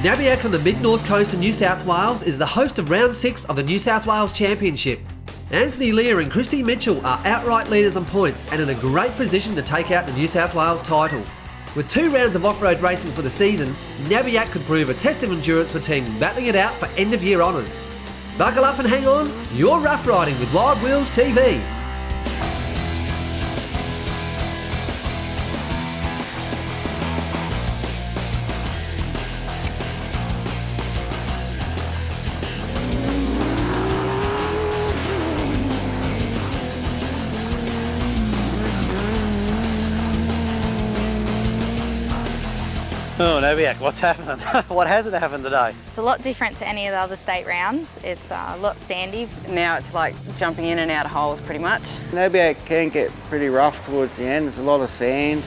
Nabiac on the mid-north coast of New South Wales is the host of round 6 of the New South Wales Championship. Anthony, Lia and Cristie Mitchell are outright leaders on points and in a great position to take out the New South Wales title. With 2 rounds of off-road racing for the season, Nabiac could prove a test of endurance for teams battling it out for end-of-year honours. Buckle up and hang on, you're rough riding with Wild Wheels TV. Oh, Nabiac, what's happening? What hasn't happened today? It's a lot different to any of the other state rounds. It's a lot sandy. Now it's like jumping in and out of holes pretty much. Nabiac can get pretty rough towards the end. There's a lot of sand.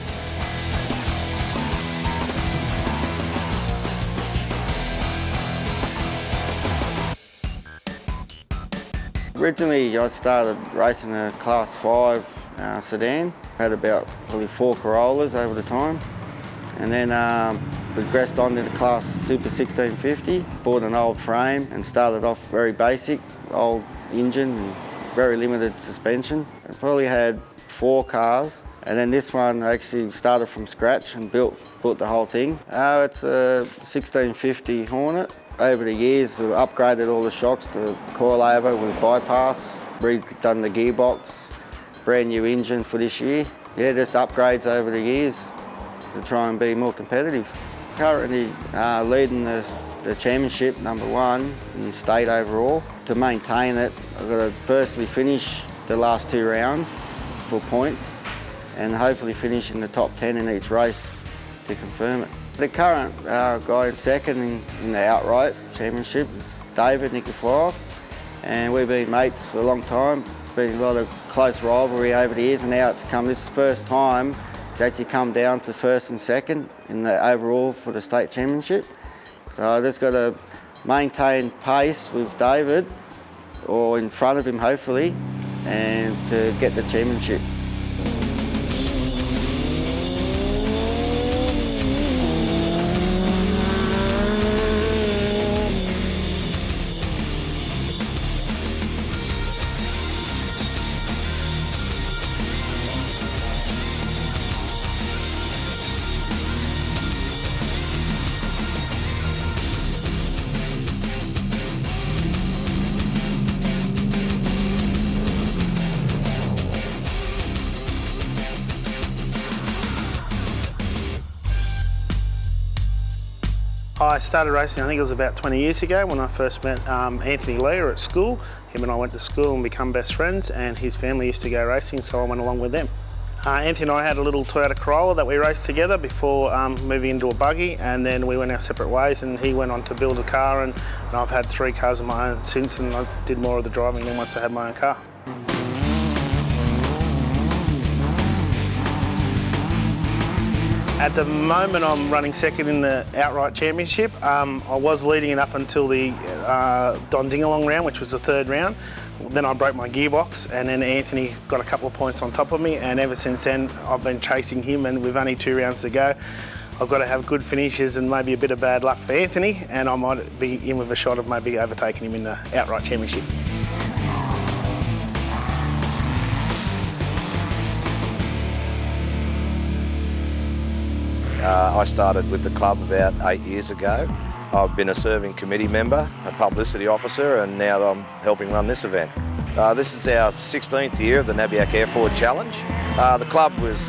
Originally I started racing a Class 5 sedan. Had about probably 4 Corollas over the time. And then progressed on to the Class Super 1650, bought an old frame and started off very basic, old engine and very limited suspension. I probably had 4 cars, and then this one I actually started from scratch and built the whole thing. It's a 1650 Hornet. Over the years we've upgraded all the shocks to coilover with bypass, redone the gearbox, brand new engine for this year. Yeah, just upgrades over the years to try and be more competitive. Currently leading the championship, #1 in state overall. To maintain it, I've got to firstly finish the last 2 rounds for points and hopefully finish in the top 10 in each race to confirm it. The current guy in second in the outright championship is David Nikiforov, and we've been mates for a long time. It's been a lot of close rivalry over the years, and now it's come this first time it's actually come down to first and second in the overall for the state championship. So I just got to maintain pace with David, or in front of him hopefully, and to get the championship. I started racing, I think it was about 20 years ago when I first met Anthony Lia at school. Him and I went to school and become best friends, and his family used to go racing, so I went along with them. Anthony and I had a little Toyota Corolla that we raced together before moving into a buggy, and then we went our separate ways, and he went on to build a car, and I've had 3 cars of my own since, and I did more of the driving then once I had my own car. At the moment I'm running second in the outright championship. I was leading it up until the Don Dingalong round, which was the 3rd round. Then I broke my gearbox, and then Anthony got a couple of points on top of me, and ever since then I've been chasing him, and with only 2 rounds to go, I've got to have good finishes and maybe a bit of bad luck for Anthony, and I might be in with a shot of maybe overtaking him in the outright championship. I started with the club about 8 years ago. I've been a serving committee member, a publicity officer, and now I'm helping run this event. This is our 16th year of the Nabiac Airport Challenge. The club was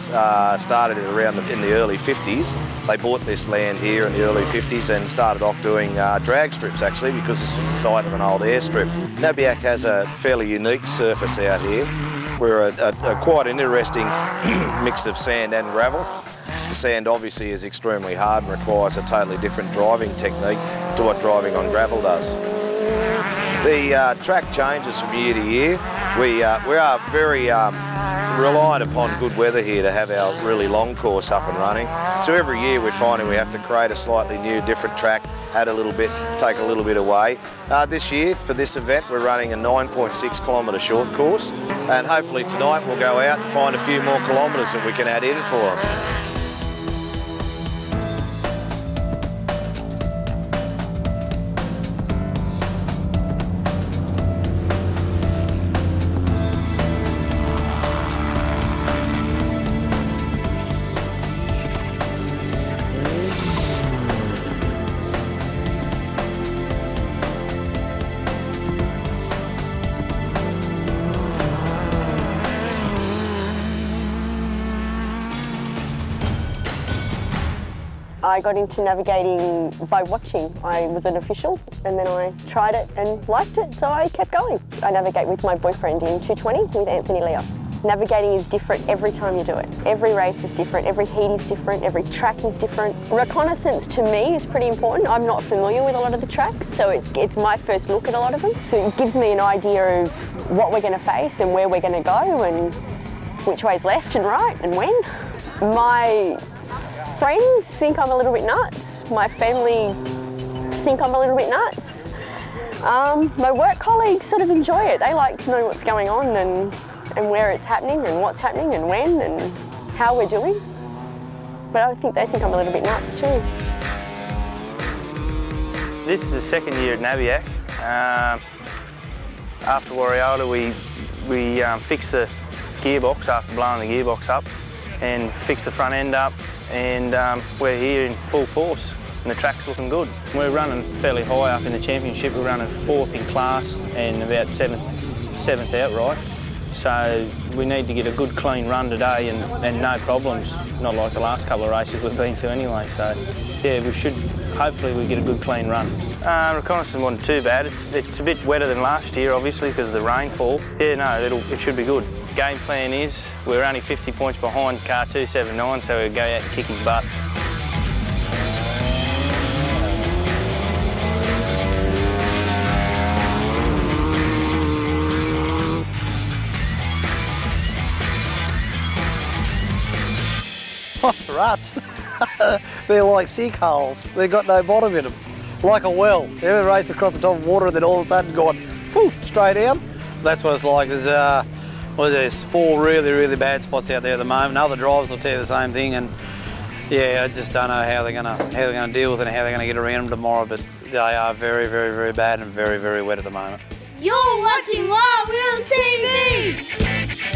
started around in the early 50s. They bought this land here in the early 50s and started off doing drag strips actually, because this was the site of an old airstrip. Nabiac has a fairly unique surface out here. We're quite an interesting mix of sand and gravel. The sand obviously is extremely hard and requires a totally different driving technique to what driving on gravel does. The track changes from year to year. We are very reliant upon good weather here to have our really long course up and running. So every year we're finding we have to create a slightly new, different track, add a little bit, take a little bit away. This year, for this event, we're running a 9.6 kilometre short course, and hopefully tonight we'll go out and find a few more kilometres that we can add in for them. I got into navigating by watching. I was an official and then I tried it and liked it, so I kept going. I navigate with my boyfriend in 220 with Anthony Lia. Navigating is different every time you do it. Every race is different, every heat is different, every track is different. Reconnaissance to me is pretty important. I'm not familiar with a lot of the tracks, so it's my first look at a lot of them. So it gives me an idea of what we're going to face and where we're going to go and which way's left and right and when. My friends think I'm a little bit nuts. My family think I'm a little bit nuts. My work colleagues sort of enjoy it. They like to know what's going on and where it's happening and what's happening and when and how we're doing. But I think they think I'm a little bit nuts too. This is the second year at Nabiac. After Warriota we fixed the gearbox after blowing the gearbox up and fixed the front end up, and we're here in full force and the track's looking good. We're running fairly high up in the championship. We're running 4th in class and about 7th outright. So we need to get a good clean run today and no problems, not like the last couple of races we've been to anyway. So yeah, hopefully we get a good clean run. Reconnaissance wasn't too bad. It's a bit wetter than last year obviously because of the rainfall. Yeah, no, it should be good. Game plan is we're only 50 points behind car 279, so we'll go out and kick his butt. Rats. They're like sinkholes. They've got no bottom in them. Like a well. You ever raced across the top of water and then all of a sudden gone straight down? That's what it's like. There's 4 really, really bad spots out there at the moment. Other drivers will tell you the same thing, and yeah, I just don't know how they're gonna deal with it and how they're gonna get around them tomorrow. But they are very, very, very bad and very, very wet at the moment. You're watching Wild Wheels TV!